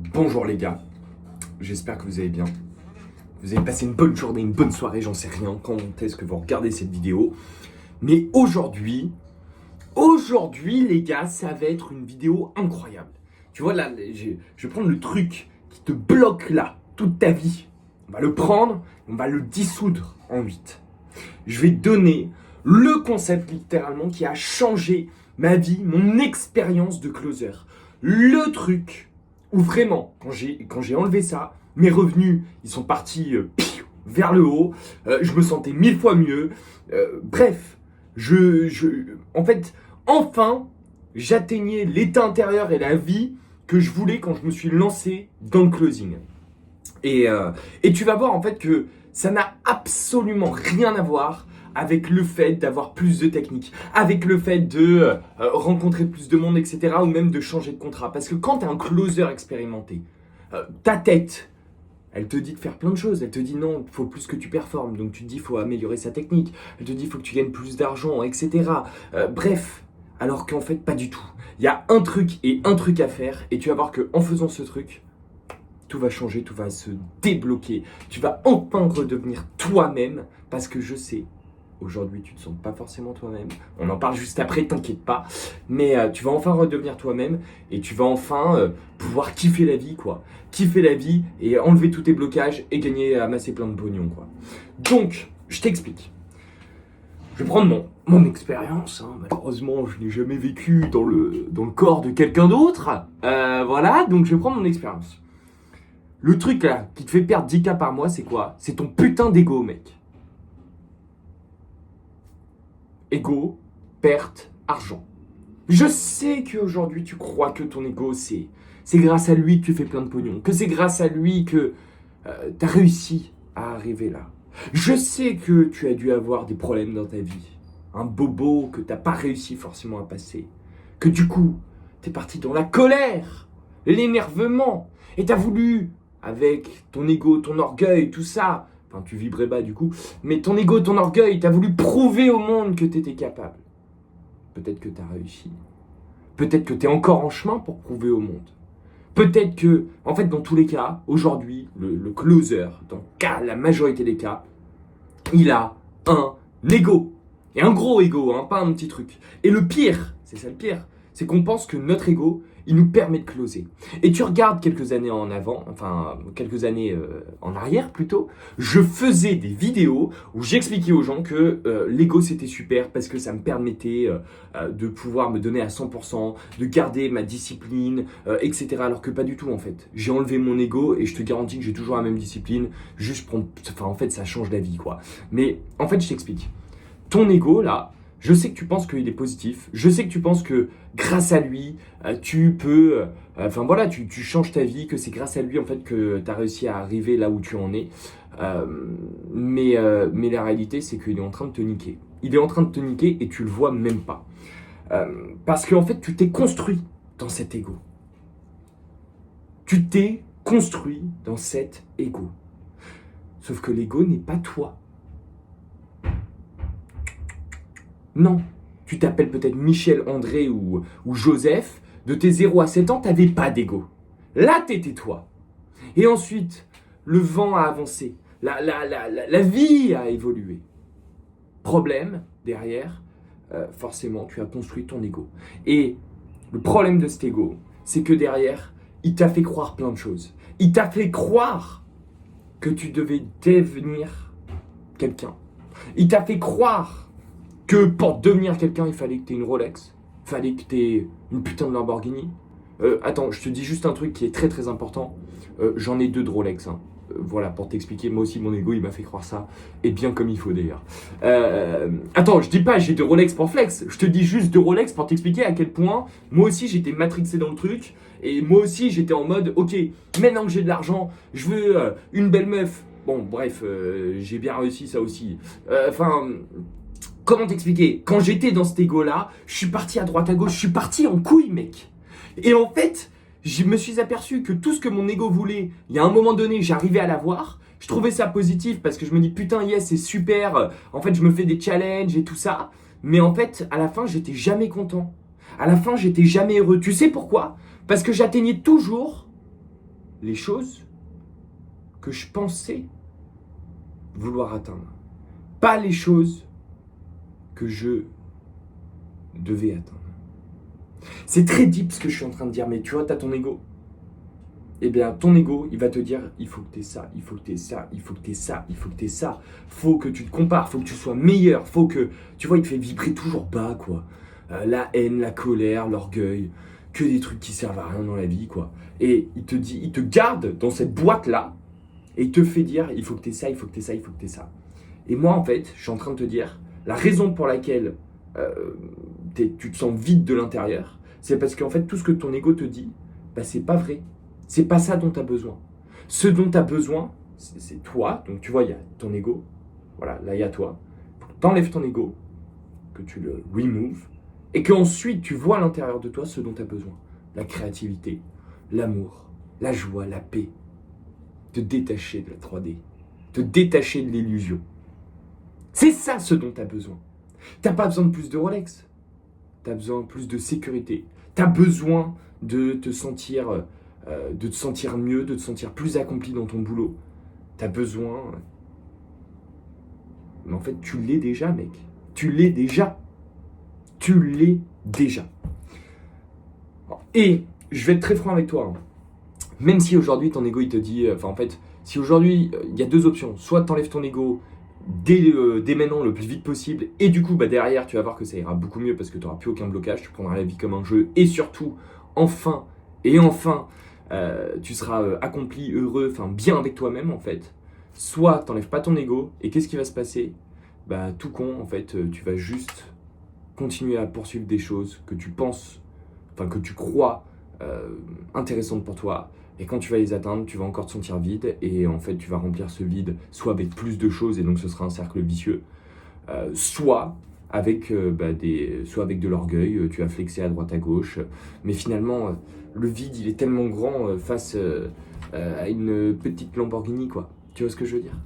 Bonjour les gars, j'espère que vous allez bien. Vous avez passé une bonne journée, une bonne soirée, j'en sais rien quand est-ce que vous regardez cette vidéo. Mais aujourd'hui les gars, ça va être une vidéo incroyable. Tu vois là, je vais prendre le truc qui te bloque là, toute ta vie. On va le prendre, on va le dissoudre en 8. Je vais te donner le concept littéralement qui a changé ma vie, mon expérience de closer. Le truc où vraiment, quand j'ai enlevé ça, mes revenus, ils sont partis vers le haut. Je me sentais 1000 fois mieux. Bref, en fait, enfin, j'atteignais l'état intérieur et la vie que je voulais quand je me suis lancé dans le closing. Et tu vas voir en fait que ça n'a absolument rien à voir avec le fait d'avoir plus de techniques, avec le fait de rencontrer plus de monde, etc. ou même de changer de contrat. Parce que quand tu es un closer expérimenté, ta tête, elle te dit de faire plein de choses. Elle te dit non, il faut plus que tu performes. Donc tu te dis il faut améliorer sa technique. Elle te dit il faut que tu gagnes plus d'argent, etc. Bref, alors qu'en fait pas du tout. Il y a un truc et un truc à faire et tu vas voir qu'en faisant ce truc, tout va changer, tout va se débloquer. Tu vas enfin redevenir toi-même parce que je sais, aujourd'hui tu ne te sens pas forcément toi-même. On en parle juste après, t'inquiète pas. Mais tu vas enfin redevenir toi-même et tu vas enfin pouvoir kiffer la vie, quoi. Kiffer la vie et enlever tous tes blocages et gagner, amasser plein de pognon, quoi. Donc, je t'explique. Je vais prendre mon expérience. Malheureusement, je n'ai jamais vécu dans le corps de quelqu'un d'autre. Voilà, donc je vais prendre mon expérience. Le truc là qui te fait perdre 10K par mois, c'est quoi? C'est ton putain d'ego, mec. Ego, perte, argent. Je sais qu'aujourd'hui tu crois que ton ego, c'est grâce à lui que tu fais plein de pognon, que c'est grâce à lui que tu as réussi à arriver là. Je sais que tu as dû avoir des problèmes dans ta vie, un bobo que tu n'as pas réussi forcément à passer, que du coup, tu es parti dans la colère, l'énervement, et tu as voulu, avec ton ego, ton orgueil, tout ça, enfin tu vibrais bas du coup, mais ton ego, ton orgueil, tu as voulu prouver au monde que tu étais capable. Peut-être que tu as réussi. Peut-être que tu es encore en chemin pour prouver au monde. Peut-être que, en fait, dans tous les cas, aujourd'hui, le closer, dans la majorité des cas, il a un ego. Et un gros ego, hein, pas un petit truc. Et le pire, c'est ça le pire, c'est qu'on pense que notre ego, il nous permet de closer. Et tu regardes quelques années en avant, enfin quelques années en arrière plutôt, je faisais des vidéos où j'expliquais aux gens que l'ego c'était super parce que ça me permettait de pouvoir me donner à 100%, de garder ma discipline, etc. Alors que pas du tout en fait. J'ai enlevé mon ego et je te garantis que j'ai toujours la même discipline, juste pour... Enfin en fait ça change la vie quoi. Mais en fait je t'explique. Ton ego là, je sais que tu penses qu'il est positif. Je sais que tu penses que grâce à lui, tu peux... Enfin voilà, tu changes ta vie, que c'est grâce à lui en fait que tu as réussi à arriver là où tu en es. Mais la réalité, c'est qu'il est en train de te niquer. Il est en train de te niquer et tu le vois même pas. Parce qu'en fait, tu t'es construit dans cet ego. Tu t'es construit dans cet ego. Sauf que l'ego n'est pas toi. Non, tu t'appelles peut-être Michel, André ou Joseph. De tes 0 à 7 ans, tu n'avais pas d'ego. Là, t'étais toi. Et ensuite, le vent a avancé. La vie a évolué. Problème, derrière, forcément, tu as construit ton ego. Et le problème de cet ego, c'est que derrière, il t'a fait croire plein de choses. Il t'a fait croire que tu devais devenir quelqu'un. Il t'a fait croire que pour devenir quelqu'un, il fallait que tu aies une Rolex, il fallait que tu aies une putain de Lamborghini. Attends, je te dis juste un truc qui est très très important. J'en ai 2 de Rolex. Hein. Voilà, pour t'expliquer, moi aussi mon ego il m'a fait croire ça. Et bien comme il faut d'ailleurs. Attends, je dis pas j'ai 2 Rolex pour flex. Je te dis juste 2 Rolex pour t'expliquer à quel point moi aussi j'étais matrixé dans le truc. Et moi aussi j'étais en mode, ok, maintenant que j'ai de l'argent, je veux une belle meuf. Bon, bref, j'ai bien réussi ça aussi. Comment t'expliquer? Quand j'étais dans cet ego-là, je suis parti à droite à gauche, je suis parti en couille, mec. Et en fait, je me suis aperçu que tout ce que mon ego voulait, il y a un moment donné, j'arrivais à l'avoir. Je trouvais ça positif parce que je me dis putain, yes, c'est super. En fait, je me fais des challenges et tout ça. Mais en fait, à la fin, j'étais jamais content. À la fin, j'étais jamais heureux. Tu sais pourquoi? Parce que j'atteignais toujours les choses que je pensais vouloir atteindre. Pas les choses que je devais atteindre. C'est très deep ce que je suis en train de dire, mais tu vois, tu as ton ego. Eh bien, ton ego, il va te dire, il faut que tu aies ça, il faut que tu aies ça, il faut que tu aies ça, il faut que tu aies ça. Faut que tu te compares, faut que tu sois meilleur, faut que... Tu vois, il te fait vibrer toujours bas, quoi. La haine, la colère, l'orgueil, que des trucs qui servent à rien dans la vie, quoi. Et il te dit, il te garde dans cette boîte-là, et il te fait dire, il faut que tu aies ça, il faut que tu aies ça, il faut que tu aies ça. Et moi, en fait, je suis en train de te dire, la raison pour laquelle tu te sens vide de l'intérieur, c'est parce qu'en fait, tout ce que ton ego te dit, bah, c'est pas vrai. C'est pas ça dont tu as besoin. Ce dont tu as besoin, c'est toi. Donc tu vois, il y a ton ego. Voilà, là il y a toi. Faut que tu enlèves ton ego, que tu le removes, et qu'ensuite tu vois à l'intérieur de toi ce dont tu as besoin. La créativité, l'amour, la joie, la paix. Te détacher de la 3D. Te détacher de l'illusion. C'est ça ce dont tu as besoin. Tu n'as pas besoin de plus de Rolex. Tu as besoin de plus de sécurité. Tu as besoin de te sentir mieux, de te sentir plus accompli dans ton boulot. Tu as besoin... Mais en fait, tu l'es déjà, mec. Tu l'es déjà. Tu l'es déjà. Et je vais être très franc avec toi. Même si aujourd'hui, ton ego, il te dit... en fait, si aujourd'hui, il y a deux options. Soit tu enlèves ton ego dès maintenant, le plus vite possible. Et du coup, derrière, tu vas voir que ça ira beaucoup mieux parce que tu n'auras plus aucun blocage. Tu prendras la vie comme un jeu. Et surtout, enfin, tu seras accompli, heureux, bien avec toi-même en fait. Soit t'enlèves pas ton ego et qu'est-ce qui va se passer? Tout con en fait, tu vas juste continuer à poursuivre des choses que tu penses, que tu crois intéressantes pour toi. Et quand tu vas les atteindre, tu vas encore te sentir vide et en fait tu vas remplir ce vide soit avec plus de choses et donc ce sera un cercle vicieux, soit avec de l'orgueil, tu as flexé à droite à gauche, mais finalement le vide il est tellement grand face à une petite Lamborghini quoi. Tu vois ce que je veux dire?